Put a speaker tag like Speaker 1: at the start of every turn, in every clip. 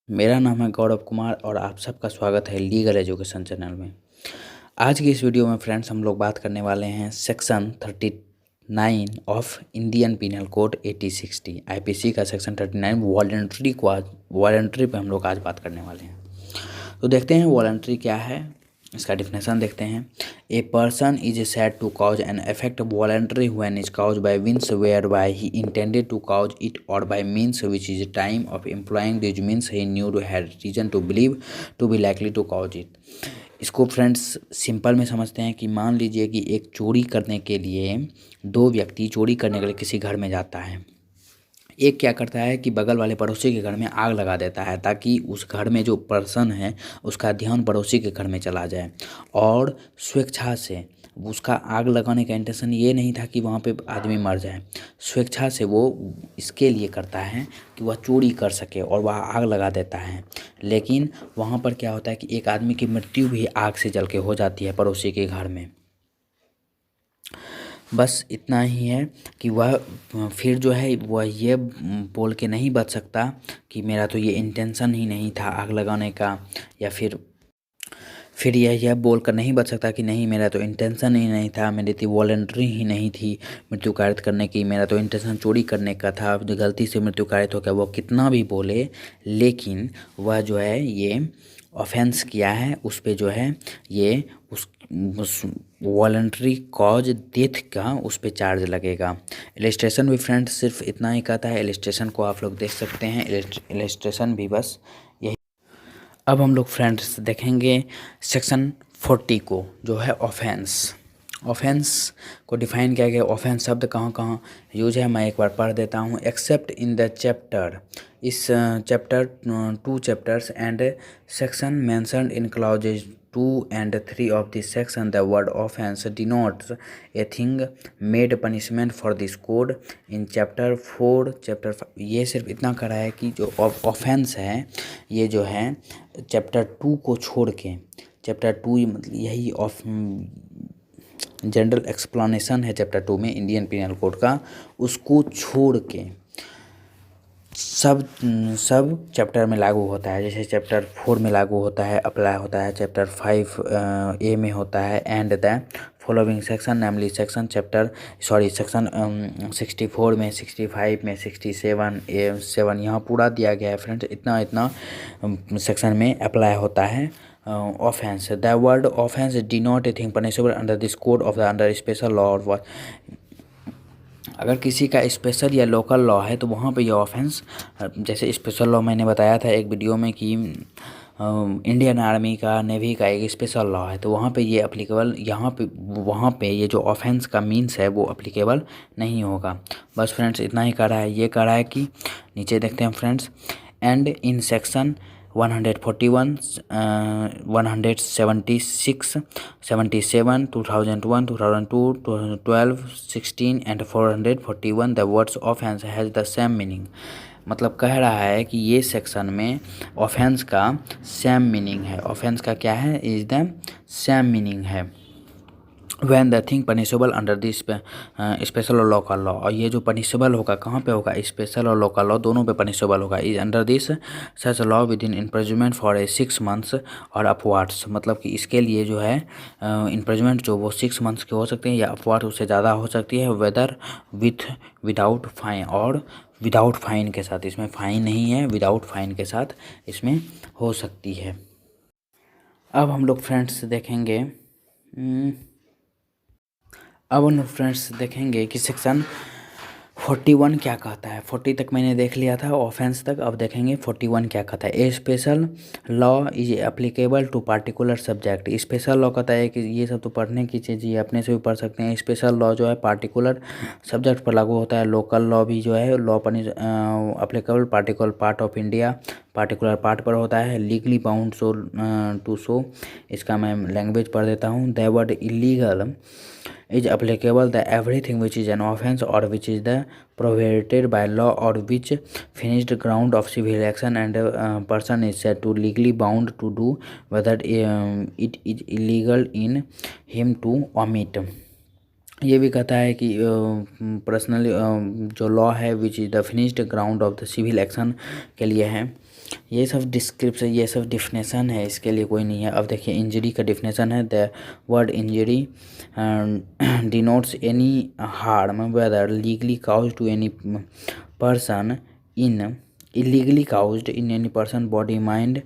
Speaker 1: मेरा नाम है गौरव कुमार और आप सबका स्वागत है लीगल एजुकेशन चैनल में। आज की इस वीडियो में फ्रेंड्स हम लोग बात करने वाले हैं section 39 of Indian penal code 8060 IPC का सेक्शन 39 वॉलंटरी पे हम लोग आज बात करने वाले हैं। तो देखते हैं वॉलंटरी क्या है, इसका डिफिनेशन देखते हैं। A person is said to cause an effect voluntary when is caused by means where by he intended to cause it और by means which is time of employing these means he knew to had reason to believe to be likely to cause it. इसको friends simple में समझते हैं कि मान लीजिए कि एक चोरी करने के लिए दो व्यक्ति चोरी करने के लिए किसी घर में जाता है। एक क्या करता है कि बगल वाले पड़ोसी के घर में आग लगा देता है ताकि उस घर में जो पर्सन है उसका ध्यान पड़ोसी के घर में चला जाए, और स्वेच्छा से उसका आग लगाने का इंटेंशन ये नहीं था कि वहाँ पे आदमी मर जाए। स्वेच्छा से वो इसके लिए करता है कि वह चोरी कर सके और वह आग लगा देता है। लेकिन वहाँ पर क्या होता है कि एक आदमी की मृत्यु भी आग से जल के हो जाती है पड़ोसी के घर में। बस इतना ही है कि वह फिर जो है वह ये बोल के नहीं बच सकता कि मेरा तो ये इंटेंशन ही नहीं था आग लगाने का, या फिर यह बोल कर नहीं बच सकता कि नहीं मेरा तो इंटेंशन ही नहीं था, मेरी तो वॉलंटरी ही नहीं थी मृत्यु कारित करने की, मेरा तो इंटेंशन चोरी करने का था, जो गलती से मृत्यु कारित हो गया। वो कितना भी बोले लेकिन वह जो है ये ऑफेंस किया है, उस पे जो है ये उस वॉलंटरी कॉज डेथ का उस पे चार्ज लगेगा। इलस्ट्रेशन भी फ्रेंड्स सिर्फ इतना ही कहता है, इलस्ट्रेशन को आप लोग देख सकते हैं। इलस्ट्रेशन भी बस यही। अब हम लोग फ्रेंड्स देखेंगे सेक्शन 40 को, जो है ऑफेंस। ऑफेंस को डिफाइन किया गया। ऑफेंस शब्द कहाँ कहाँ यूज है मैं एक बार पढ़ देता हूँ। एक्सेप्ट इन द चैप्टर, इस chapter 2 chapters and section mentioned in clauses 2 and 3 of this section, the word offense denotes a thing made punishment for this code in chapter 4 chapter 5। ये सिर्फ इतना करा है कि जो ऑफेंस है ये जो है चैप्टर 2 को छोड़ के, चैप्टर 2 मतलब यही ऑफ जनरल एक्सप्लेनेशन है चैप्टर 2 में इंडियन पिनल कोड का, उसको छोड़ के सब चैप्टर में लागू होता है। जैसे चैप्टर 4 में लागू होता है, अप्लाई होता है, चैप्टर 5 ए में होता है, and the following section namely section section 64 में, 65 में, 67 यहाँ पूरा दिया गया है फ्रेंड्स। इतना सेक्शन में अप्लाई होता है offence. The word offence denote a thing punishable under this code of the under special law और अगर किसी का स्पेशल या लोकल लॉ है तो वहाँ पे ये ऑफेंस, जैसे स्पेशल लॉ मैंने बताया था एक वीडियो में कि इंडियन आर्मी का, नेवी का एक स्पेशल लॉ है, तो वहाँ पे ये अप्लीकेबल, यहाँ पे वहाँ पे ये जो ऑफेंस का मीन्स है वो अप्लीकेबल नहीं होगा। बस फ्रेंड्स इतना ही कह रहा है। ये कह रहा है कि नीचे देखते हैं friends, and in section 141, 176, 77, 2001, 2002, 12, 16 and 441 the words offence has the same meaning. मतलब कह रहा है कि ये सेक्शन में ऑफेंस का सेम मीनिंग है। ऑफेंस का क्या है? इज द सेम मीनिंग है when the thing punishable under this special और लोकल लॉ। और ये जो पनिशेबल होगा कहाँ पे होगा? स्पेशल और लोकल लॉ दोनों पे पनिशेबल होगा। Is under this such law with in imprisonment for a 6 months और अपवार्ड्स। मतलब कि इसके लिए जो है इम्प्रिजमेंट जो वो 6 मंथ्स के हो सकते हैं या अपवार्ड उससे ज़्यादा हो सकती है, वेदर विदाउट फाइन और विदाउट फाइन के साथ। इसमें फ़ाइन नहीं है, विदाउट फाइन के साथ इसमें हो सकती है। अब हम लोग फ्रेंड्स देखेंगे कि सेक्शन 41 क्या कहता है। 40 तक मैंने देख लिया था ऑफेंस तक, अब देखेंगे 41 क्या कहता है। A special law is applicable to particular subject. Special law कहता है कि ये सब तो पढ़ने की चीज़ ये अपने से भी पढ़ सकते हैं। स्पेशल लॉ जो है पार्टिकुलर सब्जेक्ट पर लागू होता है। लोकल लॉ भी जो है law applicable particular part of India, particular part पर होता है। लीगली बाउंड टू शो, इसका मैं लैंग्वेज पढ़ देता हूँ। The word illegal is applicable the everything which is an offense or which is the prohibited by law or which finished ground of civil action and a person is said to legally bound to do whether it is illegal in him to omit। ये भी कहता है कि personally जो law है which is the finished ground of the civil action के लिए है। ये सब डिस्क्रिप्शन, ये सब डिफिनेशन है, इसके लिए कोई नहीं है। अब देखिए इंजरी का डिफिनेशन है, the word injury denotes any harm whether legally caused to any person in illegally caused in any person body mind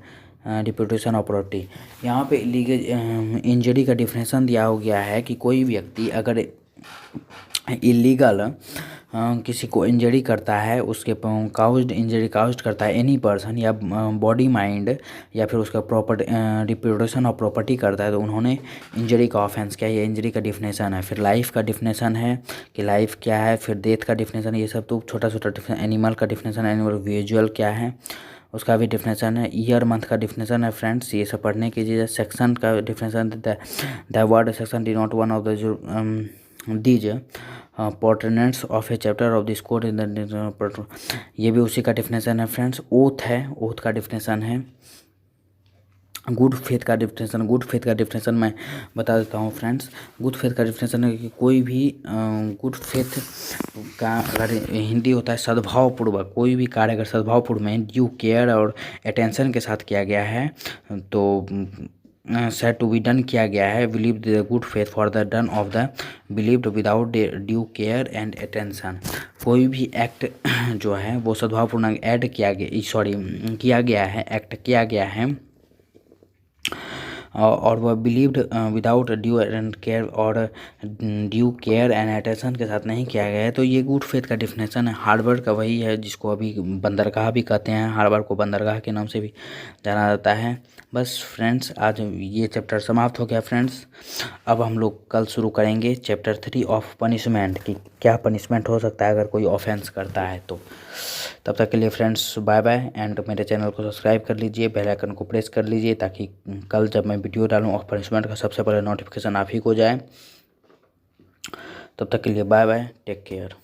Speaker 1: reputation और प्रॉपर्टी। यहाँ पे इलीगल इंजरी का डिफिनेशन दिया हो गया है कि कोई व्यक्ति अगर इलीगल किसी को इंजरी करता है, उसके काउज्ड इंजरी काउज्ड करता है एनी पर्सन, या बॉडी माइंड या फिर उसका प्रॉपर्टी रिप्यूटेशन और प्रॉपर्टी करता है, तो उन्होंने इंजरी का ऑफेंस किया। ये इंजरी का डिफिनेशन है। फिर लाइफ का डिफिनेशन है कि लाइफ क्या है, फिर डेथ का डिफिनेशन, ये सब तो छोटा छोटा डिफिनेशन। एनिमल का डिफिनेशन, एनिमल विजुअल क्या है उसका भी डिफिनेशन है। ईयर मंथ का डिफिनेशन है फ्रेंड्स, ये सब पढ़ने कीजिए। सेक्शन का definition, the word section denotes one of the these portions of a chapter of this code in the, ये भी उसी का डिफिनेशन है फ्रेंड्स। ओथ है, ओथ का डिफिनेशन है। गुड फेथ का डिफिनेशन, गुड फेथ का डिफिनेशन मैं बता देता हूँ फ्रेंड्स। गुड फेथ का डिफिनेशन है कि कोई भी गुड फेथ का अगर हिंदी होता है सद्भावपूर्वक, कोई भी कार्य अगर सद्भावपूर्व में ड्यू केयर और अटेंशन के साथ किया गया है तो सेड टू बी डन किया गया है। Believe the good faith for the done of the believed without due care and attention. कोई भी एक्ट जो है वो सद्भावपूर्ण ऐड किया गया, सॉरी किया गया है, एक्ट किया गया है और वह believed without due and care और ड्यू केयर एंड अटेंशन के साथ नहीं किया गया है, तो ये गुड फेथ का डिफिनेशन है। हार्वर्ड का वही है जिसको अभी बंदरगाह भी कहते हैं, हार्वर्ड को बंदरगाह के नाम से भी जाना जाता है। बस फ्रेंड्स आज ये चैप्टर समाप्त हो गया फ्रेंड्स। अब हम लोग कल शुरू करेंगे चैप्टर 3 ऑफ पनिशमेंट, कि क्या पनिशमेंट हो सकता है अगर कोई ऑफेंस करता है तो। तब तक के लिए फ्रेंड्स बाय बाय, एंड मेरे चैनल को सब्सक्राइब कर लीजिए, बेल आइकन को प्रेस कर लीजिए ताकि कल जब मैं वीडियो डालूँ ऑफ पनिशमेंट का सबसे पहले नोटिफिकेशन आप ही को जाए। तब तक के लिए बाय बाय, टेक केयर।